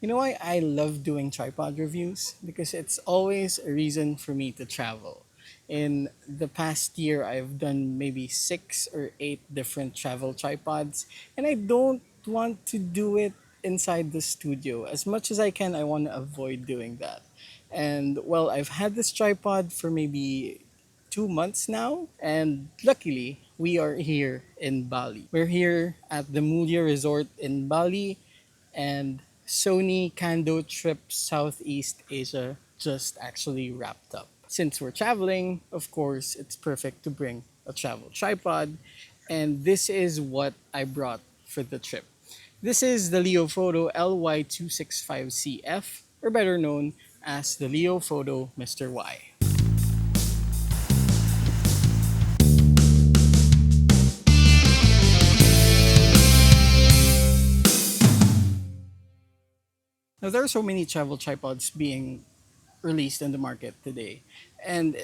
You know why I love doing tripod reviews? Because it's always a reason for me to travel. In the past year, I've done maybe 6 or 8 different travel tripods, and I don't want to do it inside the studio. As much as I can, I want to avoid doing that. And well, I've had this tripod for maybe 2 months now, and luckily, we are here in Bali. We're here at the Mulia Resort in Bali, and Sony Kando trip Southeast Asia just actually wrapped up. Since we're traveling, of course, it's perfect to bring a travel tripod, and this is what I brought for the trip. This is the Leofoto LY265CF, or better known as the Leofoto Mr. Y. Now, there are so many travel tripods being released in the market today. And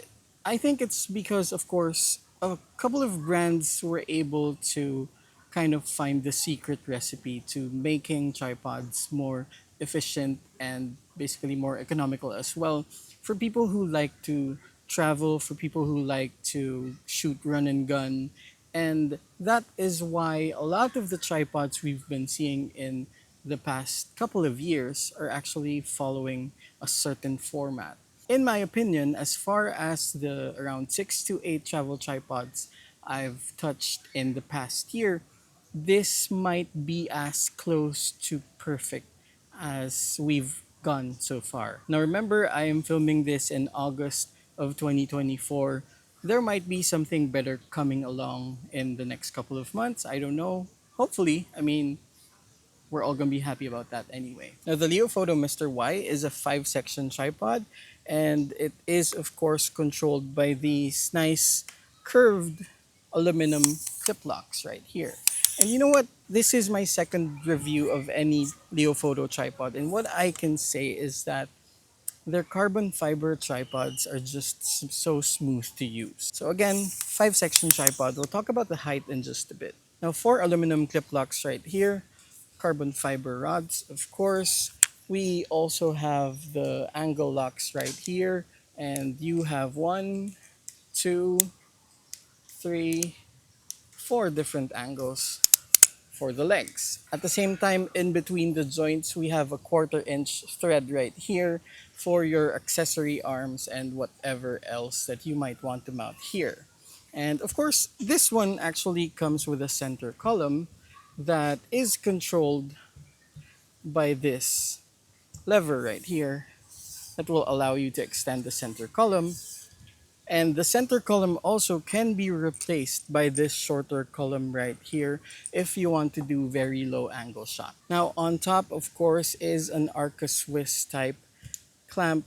I think it's because, of course, a couple of brands were able to kind of find the secret recipe to making tripods more efficient and basically more economical as well for people who like to travel, for people who like to shoot run and gun. And that is why a lot of the tripods we've been seeing in the past couple of years are actually following a certain format. In my opinion, as far as the around 6 to 8 travel tripods I've touched in the past year, this might be as close to perfect as we've gone so far. Now remember, I am filming this in August of 2024. There might be something better coming along in the next couple of months. I don't know. Hopefully, we're all gonna be happy about that anyway. Now, the Leofoto Mr. Y is a 5 section tripod, and it is, of course, controlled by these nice curved aluminum clip locks right here. And you know what? This is my second review of any Leofoto tripod, and what I can say is that their carbon fiber tripods are just so smooth to use. So again, 5 section tripod. We'll talk about the height in just a bit. Now, 4 aluminum clip locks right here, carbon fiber rods, of course. We also have the angle locks right here, and you have one, two, three, 4 different angles for the legs. At the same time, in between the joints, we have a 1/4 inch thread right here for your accessory arms and whatever else that you might want to mount here. And of course, this one actually comes with a center column that is controlled by this lever right here that will allow you to extend the center column. And the center column also can be replaced by this shorter column right here if you want to do very low angle shot. Now on top, of course, is an Arca Swiss type clamp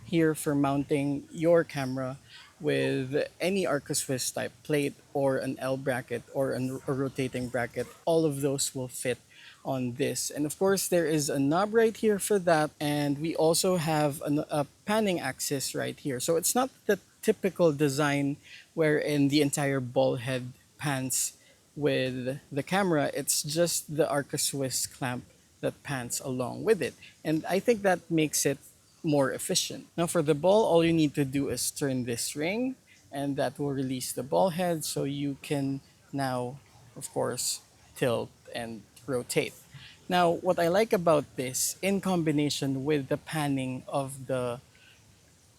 here for mounting your camera with any Arca Swiss type plate or an L bracket or a rotating bracket. All of those will fit on this. And of course, there is a knob right here for that. And we also have a panning axis right here. So it's not the typical design wherein the entire ball head pans with the camera. It's just the Arca Swiss clamp that pans along with it. And I think that makes it more efficient. Now for the ball, all you need to do is turn this ring, and that will release the ball head so you can now, of course, tilt and rotate. Now, what I like about this, in combination with the panning of the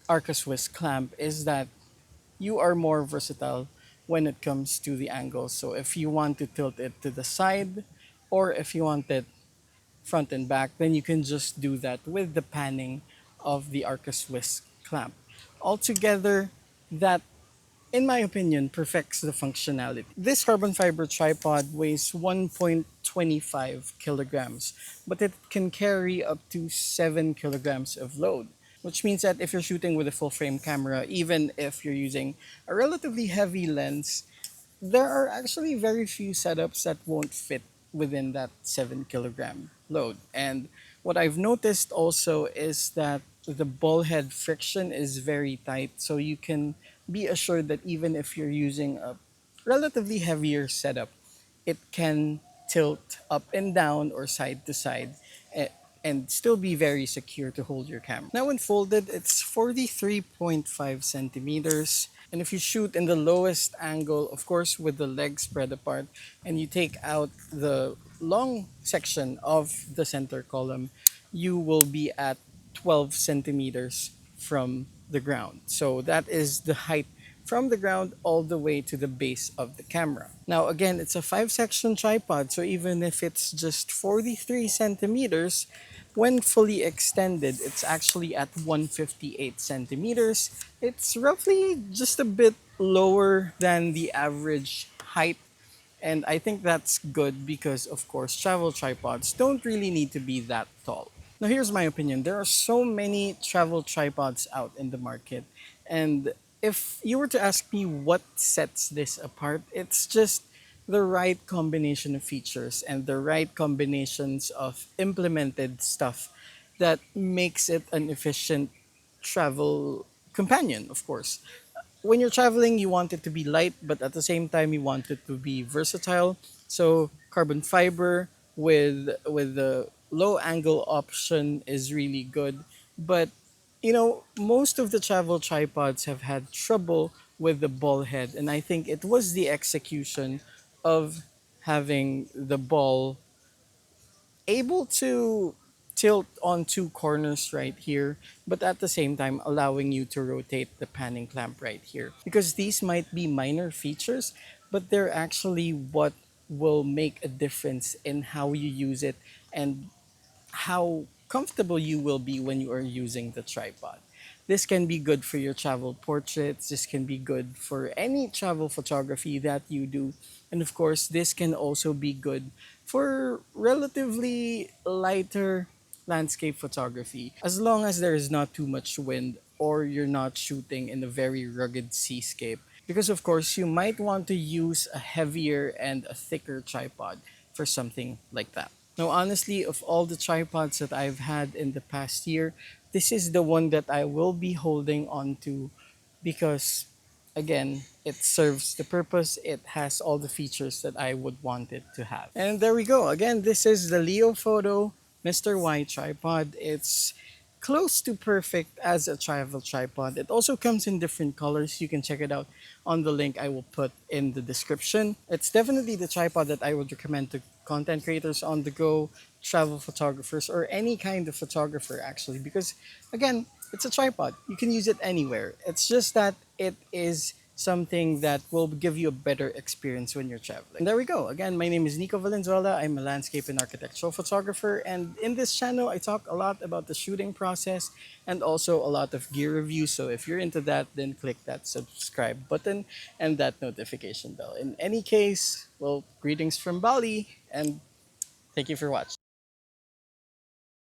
Arca Swiss clamp, is that you are more versatile when it comes to the angle. So if you want to tilt it to the side, or if you want it front and back, then you can just do that with the panning of the Arca Swiss clamp. Altogether, that, in my opinion, perfects the functionality. This carbon fiber tripod weighs 1.25 kilograms, but it can carry up to 7 kilograms of load, which means that if you're shooting with a full frame camera, even if you're using a relatively heavy lens, there are actually very few setups that won't fit within that 7 kilogram load. And what I've noticed also is that the ball head friction is very tight, so you can be assured that even if you're using a relatively heavier setup, it can tilt up and down or side to side, and still be very secure to hold your camera. Now when folded, it's 43.5 centimeters. And if you shoot in the lowest angle, of course with the legs spread apart, and you take out the long section of the center column, you will be at 12 centimeters from the ground. So that is the height from the ground all the way to the base of the camera. Now again, it's a 5-section tripod, so even if it's just 43 centimeters, when fully extended, it's actually at 158 centimeters. It's roughly just a bit lower than the average height, and I think that's good because, of course, travel tripods don't really need to be that tall. Now, here's my opinion. There are so many travel tripods out in the market. And if you were to ask me what sets this apart, it's just the right combination of features and the right combinations of implemented stuff that makes it an efficient travel companion, of course. When you're traveling, you want it to be light, but at the same time, you want it to be versatile. So carbon fiber with the low angle option is really good. But most of the travel tripods have had trouble with the ball head, and I think it was the execution of having the ball able to tilt on two corners right here, but at the same time allowing you to rotate the panning clamp right here. Because these might be minor features, but they're actually what will make a difference in how you use it and how comfortable you will be when you are using the tripod. This can be good for your travel portraits. This can be good for any travel photography that you do. And of course, this can also be good for relatively lighter landscape photography, as long as there is not too much wind or you're not shooting in a very rugged seascape. Because, of course, you might want to use a heavier and a thicker tripod for something like that. Now, honestly, of all the tripods that I've had in the past year, this is the one that I will be holding on to because, again, it serves the purpose. It has all the features that I would want it to have. And there we go. Again, this is the Leofoto Mr. Y tripod. It's close to perfect as a travel tripod. It also comes in different colors. You can check it out on the link I will put in the description. It's definitely the tripod that I would recommend to content creators on the go, travel photographers, or any kind of photographer actually, because again, it's a tripod. You can use it anywhere. It's just that it is something that will give you a better experience when you're traveling. And there we go. Again, my name is Nicco Valenzuela. I'm a landscape and architectural photographer. And in this channel, I talk a lot about the shooting process and also a lot of gear reviews. So if you're into that, then click that subscribe button and that notification bell. In any case, well, greetings from Bali and thank you for watching.